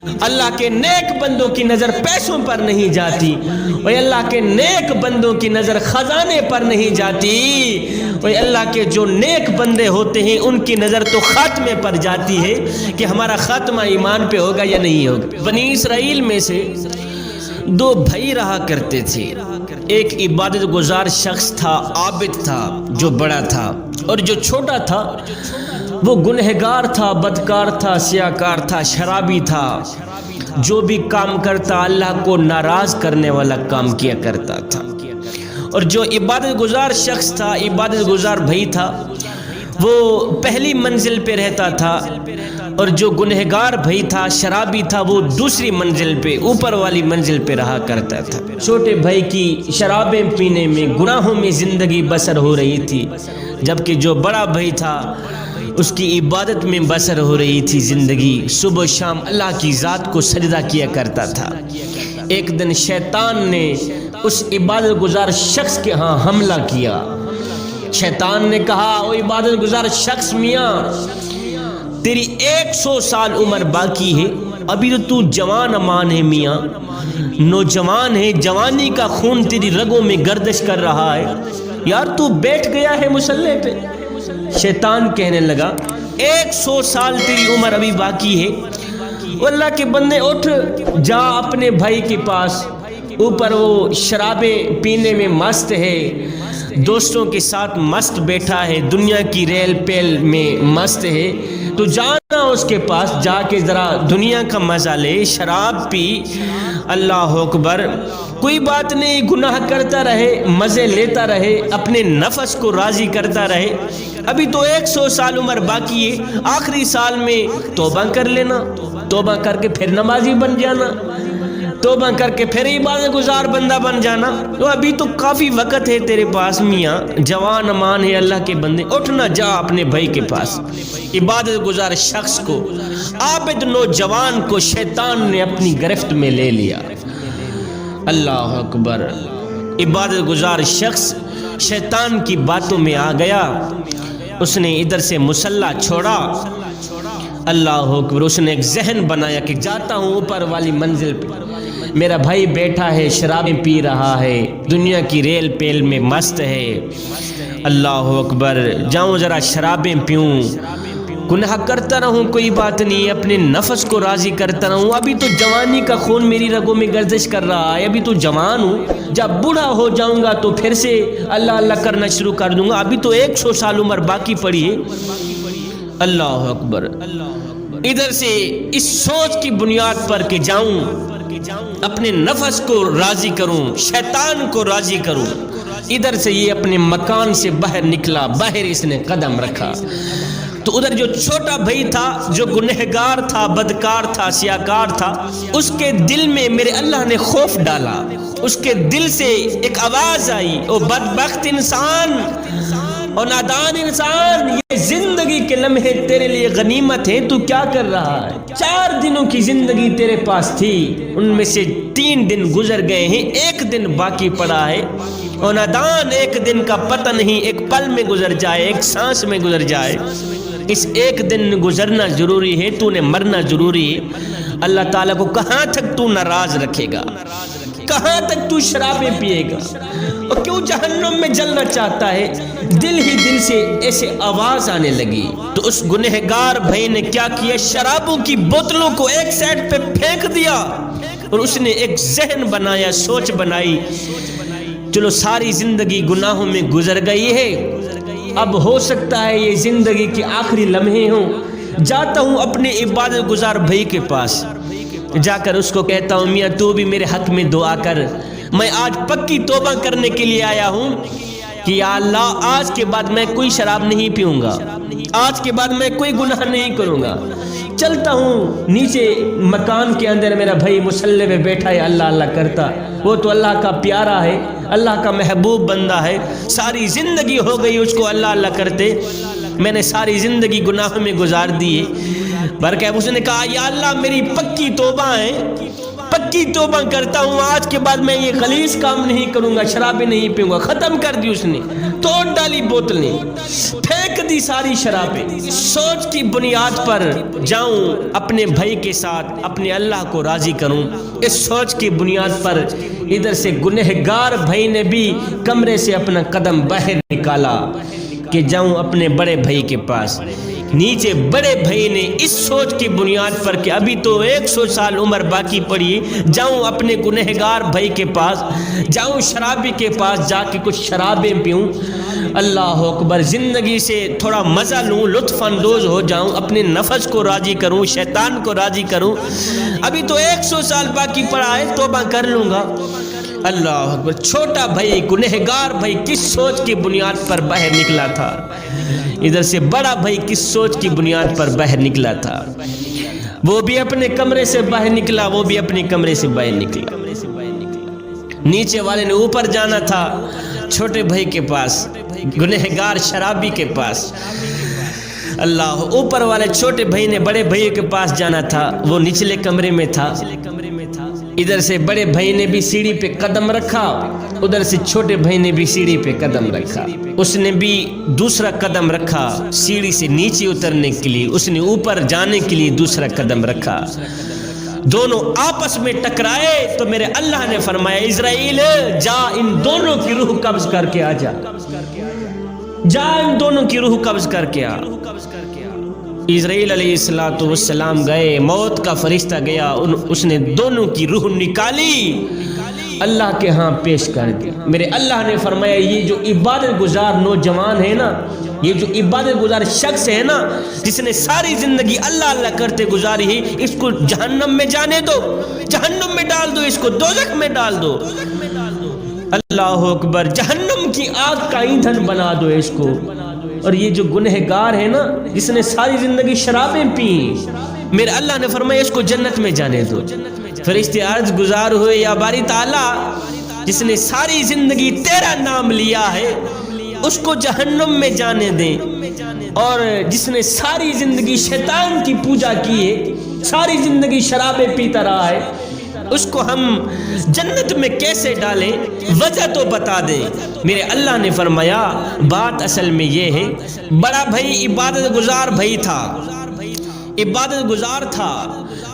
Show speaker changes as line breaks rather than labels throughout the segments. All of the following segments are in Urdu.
اللہ کے نیک بندوں کی نظر پیسوں پر نہیں جاتی، اور اللہ کے نیک بندوں کی نظر خزانے پر نہیں جاتی، اور اللہ کے جو نیک بندے ہوتے ہیں ان کی نظر تو خاتمے پر جاتی ہے کہ ہمارا خاتمہ ایمان پہ ہوگا یا نہیں ہوگا۔ بنی اسرائیل میں سے دو بھائی رہا کرتے تھے، ایک عبادت گزار شخص تھا، عابد تھا جو بڑا تھا، اور جو چھوٹا تھا وہ گنہگار تھا، بدکار تھا، سیاکار تھا، شرابی تھا، جو بھی کام کرتا اللہ کو ناراض کرنے والا کام کیا کرتا تھا۔ اور جو عبادت گزار شخص تھا، عبادت گزار بھائی تھا، وہ پہلی منزل پہ رہتا تھا، اور جو گنہگار بھائی تھا، شرابی تھا، وہ دوسری منزل پہ، اوپر والی منزل پہ رہا کرتا تھا۔ چھوٹے بھائی کی شرابیں پینے میں، گناہوں میں زندگی بسر ہو رہی تھی، جبکہ جو بڑا بھائی تھا اس کی عبادت میں بسر ہو رہی تھی زندگی، صبح شام اللہ کی ذات کو سجدہ کیا کرتا تھا۔ ایک دن شیطان نے اس عبادت گزار شخص کے ہاں حملہ کیا۔ شیطان نے کہا، او عبادت گزار شخص، میاں تیری 100 سال عمر باقی ہے، ابھی تو جوان امان ہے، میاں نوجوان ہے، جوانی کا خون تیری رگوں میں گردش کر رہا ہے، یار تو بیٹھ گیا ہے مصلی پہ۔ شیطان کہنے لگا، 100 سال تیری عمر ابھی باقی ہے، اللہ کے بندے اٹھ جا اپنے بھائی کے پاس، اوپر وہ شرابیں پینے میں مست ہے، دوستوں کے ساتھ مست بیٹھا ہے، دنیا کی ریل پیل میں مست ہے، تو جانا اس کے پاس، جا کے ذرا دنیا کا مزہ لے، شراب پی، اللہ اکبر، کوئی بات نہیں، گناہ کرتا رہے، مزے لیتا رہے، اپنے نفس کو راضی کرتا رہے، ابھی تو 100 سال عمر باقی ہے، آخری سال میں توبہ کر لینا، توبہ کر کے پھر نمازی بن جانا، توبہ کر کے پھر عبادت گزار بندہ بن جانا، تو ابھی تو کافی وقت ہے تیرے پاس، میاں جوان امان ہے اللہ کے بندے، اٹھنا جا اپنے بھائی کے پاس۔ عبادت گزار شخص کو، عابد نوجوان کو شیطان نے اپنی گرفت میں لے لیا۔ اللہ اکبر، عبادت گزار شخص شیطان کی باتوں میں آ گیا، اس نے ادھر سے مصلی چھوڑا، اللہ اکبر، اس نے ایک ذہن بنایا کہ جاتا ہوں اوپر والی منزل پہ، میرا بھائی بیٹھا ہے، شرابیں پی رہا ہے، دنیا کی ریل پیل میں مست ہے، اللہ اکبر، جاؤں ذرا شرابیں پیوں، گناہ کرتا رہوں، کوئی بات نہیں، اپنے نفس کو راضی کرتا رہوں، ابھی تو جوانی کا خون میری رگوں میں گردش کر رہا ہے، ابھی تو جوان ہوں، جب بوڑھا ہو جاؤں گا تو پھر سے اللہ اللہ کرنا شروع کر دوں گا، ابھی تو 100 سال عمر باقی پڑی ہے۔ اللہ اکبر، ادھر سے اس سوچ کی بنیاد پر کہ جاؤں اپنے نفس کو راضی کروں، شیطان کو راضی کروں، ادھر سے یہ اپنے مکان سے باہر نکلا، باہر اس نے قدم رکھا، تو ادھر جو چھوٹا بھائی تھا، جو گنہگار تھا، بدکار تھا، سیاکار تھا، اس کے دل میں میرے اللہ نے خوف ڈالا، اس کے دل سے ایک آواز آئی، او بدبخت انسان، اور نادان انسان، یہ زندگی کے لمحے تیرے لیے غنیمت ہے، تو کیا کر رہا ہے؟ 4 دنوں کی زندگی تیرے پاس تھی، ان میں سے 3 دن گزر گئے ہیں، 1 دن باقی پڑا ہے، اور نادان، 1 دن کا پتہ نہیں، ایک پل میں گزر جائے، ایک سانس میں گزر جائے، اس 1 دن گزرنا ضروری ہے، تو نے مرنا ضروری ہے۔ اللہ تعالیٰ کو کہاں تک تو ناراض رکھے گا؟ کہاں تک تو شرابیں پیے گا؟ اور کیوں جہنم میں جلنا چاہتا ہے؟ دل ہی دل سے ایسے آواز آنے لگی، تو اس گنہگار بھائی نے کیا کیا؟ شرابوں کی بوتلوں کو ایک سائڈ پہ پھینک دیا، اور اس نے ایک ذہن بنایا، سوچ بنائی، چلو ساری زندگی گناہوں میں گزر گئی ہے، اب ہو سکتا ہے یہ زندگی کے آخری لمحے ہوں، جاتا ہوں اپنے عبادت گزار بھائی کے پاس، جا کر اس کو کہتا ہوں، میاں تو بھی میرے حق میں دعا کر، میں آج پکی توبہ کرنے کے لیے آیا ہوں کہ یا اللہ، آج کے بعد میں کوئی شراب نہیں پیوں گا، آج کے بعد میں کوئی گناہ نہیں کروں گا، چلتا ہوں نیچے مکان کے اندر، میرا بھائی مصلی پہ بیٹھا ہے، اللہ اللہ کرتا، وہ تو اللہ کا پیارا ہے، اللہ کا محبوب بندہ ہے، ساری زندگی ہو گئی اس کو اللہ اللہ کرتے، میں نے ساری زندگی گناہوں میں گزار دی ہے، بلکہ اس نے کہا، یا اللہ میری پکی توبہ ہے، پکی توبہ کرتا ہوں، آج کے بعد میں یہ غلیظ کام نہیں کروں گا، شرابیں نہیں پیوں گا۔ ختم کر دی اس نے، توڑ ڈالی بوتلیں، پھینک دی ساری شرابیں۔ سوچ کی بنیاد پر جاؤں اپنے بھائی کے ساتھ اپنے اللہ کو راضی کروں، اس سوچ کی بنیاد پر ادھر سے گنہگار بھائی نے بھی کمرے سے اپنا قدم باہر نکالا کہ جاؤں اپنے بڑے بھائی کے پاس۔ نیچے بڑے بھائی نے اس سوچ کی بنیاد پر کہ ابھی تو 100 سال عمر باقی پڑی، جاؤں اپنے گنہگار بھائی کے پاس، جاؤں شرابی کے پاس جا کے کچھ شرابیں پیوں، اللہ اکبر، زندگی سے تھوڑا مزہ لوں، لطف اندوز ہو جاؤں، اپنے نفس کو راضی کروں، شیطان کو راضی کروں، ابھی تو 100 سال باقی پڑا ہے، توبہ کر لوں گا۔ اللہ اکبر، چھوٹا بھائی گنہگار بھائی کس سوچ کی بنیاد پر باہر نکلا تھا، ادھر سے بڑا بھائی کس سوچ کی بنیاد پر باہر نکلا تھا، وہ بھی اپنے کمرے سے باہر نکلا، وہ بھی اپنے کمرے سے باہر نکلا۔ نیچے والے نے اوپر جانا تھا چھوٹے بھائی کے پاس، گنہگار شرابی کے پاس، اللہ، اوپر والے چھوٹے بھائی نے بڑے بھائی کے پاس جانا تھا، وہ نچلے کمرے میں تھا۔ ادھر سے بڑے بھائی نے بھی سیڑھی پہ قدم رکھا، ادھر سے چھوٹے بھائی نے بھی سیڑھی پہ قدم رکھا، اس نے بھی دوسرا قدم رکھا سیڑھی سے نیچے اترنے کے لیے، اس نے اوپر جانے کے لیے دوسرا قدم رکھا، دونوں آپس میں ٹکرائے تو میرے اللہ نے فرمایا اسرائیل جا ان دونوں کی روح قبض کر کے آ جا، جا ان دونوں کی روح قبض کر کے آ۔ اسرائیل علیہ السلام گئے، موت کا فرشتہ گیا، اس نے دونوں کی روح نکالی، اللہ کے ہاں پیش کر دیا۔ میرے اللہ نے فرمایا یہ جو عبادت گزار نوجوان ہے نا، یہ جو عبادت گزار شخص ہے نا، جس نے ساری زندگی اللہ اللہ کرتے گزاری ہے، اس کو جہنم میں جانے دو، جہنم میں ڈال دو، اس کو دوزخ میں ڈال دو، اللہ اکبر، جہنم کی آگ کا ایندھن بنا دو اس کو۔ اور یہ جو گنہگار ہے نا، جس نے ساری زندگی شرابیں پی، میرے اللہ نے فرمایا اس کو جنت میں جانے دو۔ فرشتے عرض گزار ہوئے یا باری تعالیٰ، جس نے ساری زندگی تیرا نام لیا ہے اس کو جہنم میں جانے دیں، اور جس نے ساری زندگی شیطان کی پوجا کی ہے، ساری زندگی شرابیں پیتا رہا ہے، اس کو ہم جنت میں کیسے ڈالیں، وجہ تو بتا دیں۔ میرے اللہ نے فرمایا بات اصل میں یہ ہے، بڑا بھائی عبادت گزار بھائی تھا، عبادت گزار تھا،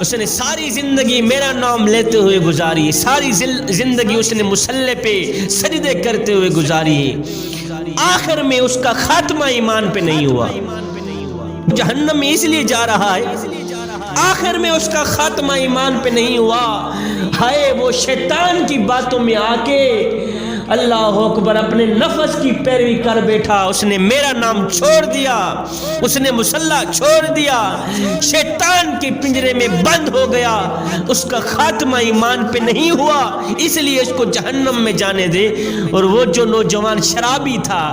اس نے ساری زندگی میرا نام لیتے ہوئے گزاری، ساری زندگی اس نے مصلی پہ سجدے کرتے ہوئے گزاری، آخر میں اس کا خاتمہ ایمان پہ نہیں ہوا، جہنم میں اس لیے جا رہا ہے، آخر میں اس کا خاتمہ ایمان پہ نہیں ہوا، ہائے وہ شیطان کی باتوں میں آ کے اللہ اکبر اپنے نفس کی پیروی کر بیٹھا، اس نے میرا نام چھوڑ دیا، اس نے مصلی چھوڑ دیا، شیطان کے پنجرے میں بند ہو گیا، اس کا خاتمہ ایمان پہ نہیں ہوا، اس لیے اس کو جہنم میں جانے دے۔ اور وہ جو نوجوان شرابی تھا،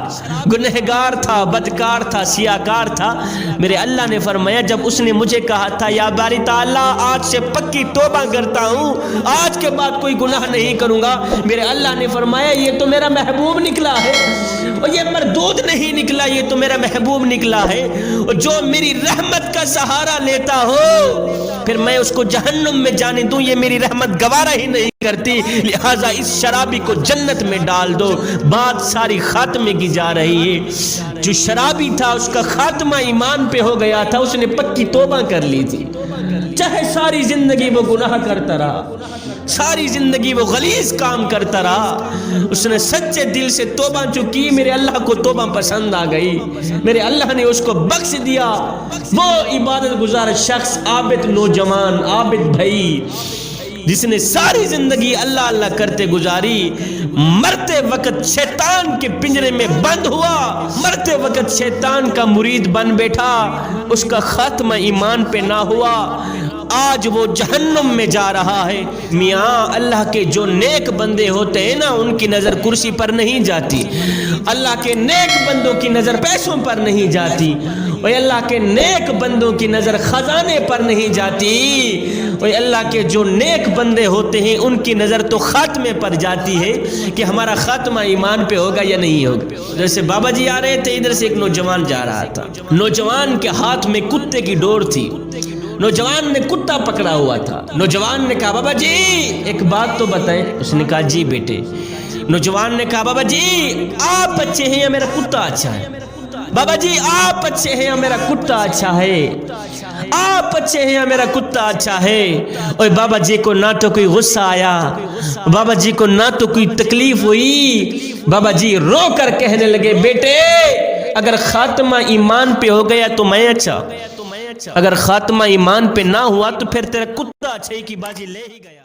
گنہگار تھا، بدکار تھا، سیاکار تھا، میرے اللہ نے فرمایا جب اس نے مجھے کہا تھا یا باری تعالیٰ آج سے پکی توبہ کرتا ہوں، آج کے بعد کوئی گناہ نہیں کروں گا، میرے اللہ نے فرمایا یہ تو میرا محبوب نکلا ہے، اور یہ مردود نہیں نکلا، یہ تو میرا محبوب نکلا ہے، اور جو میری رحمت کا سہارا لیتا ہو پھر میں اس کو جہنم میں جانے دوں، یہ میری رحمت گوارا ہی نہیں کرتی، لہٰذا اس شرابی کو جنت میں ڈال دو۔ بات ساری خاتمے کی جا رہی ہے، جو شرابی تھا اس کا خاتمہ ایمان پہ ہو گیا تھا، اس نے پکی توبہ کر لی تھی، چاہے ساری زندگی وہ گناہ کرتا رہا، ساری زندگی وہ غلیظ کام کرتا رہا، اس نے سچے دل سے توبہ چکی، میرے اللہ کو توبہ پسند آ گئی، میرے اللہ نے اس کو بخش دیا۔ وہ عبادت گزار شخص، عابد نوجوان، عابد بھائی، جس نے ساری زندگی اللہ اللہ کرتے گزاری، مرتے وقت شیطان کے پنجرے میں بند ہوا، مرتے وقت شیطان کا مرید بن بیٹھا، اس کا خاتمہ ایمان پہ نہ ہوا، آج وہ جہنم میں جا رہا ہے۔ میاں اللہ کے جو نیک بندے ہوتے ہیں نا، ان کی نظر کرسی پر نہیں جاتی، اللہ کے نیک بندوں کی نظر پیسوں پر نہیں جاتی، اور اللہ کے نیک بندوں کی نظر خزانے پر نہیں جاتی، اور اللہ کے جو نیک بندے ہوتے ہیں ان کی نظر تو خاتمے پر جاتی ہے کہ ہمارا خاتمہ ایمان پہ ہوگا یا نہیں ہوگا۔ جیسے بابا جی آ رہے تھے، ادھر سے ایک نوجوان جا رہا تھا، نوجوان کے ہاتھ میں کتے کی ڈور تھی، نوجوان نے کتا پکڑا ہوا تھا. نوجوان نے کہا بابا جی ایک بات تو بتائیں. اس نے کہا جی بیٹے. نوجوان نے کہا بابا جی آپ اچھے ہیں یا میرا کتا اچھا ہے؟ بابا جی آپ اچھے ہیں یا میرا کتا اچھا ہے؟ آپ اچھے ہیں یا میرا کتا اچھا ہے؟ اور بابا جی کو نہ تو کوئی غصہ آیا, بابا جی کو نہ تو کوئی تکلیف ہوئی. بابا جی رو کر کہنے لگے بیٹے اگر خاتمہ ایمان پہ ہو گیا تو میں اچھا, اگر خاتمہ ایمان پہ نہ ہوا تو پھر تیرا کتا اچھے کی بازی لے ہی گیا.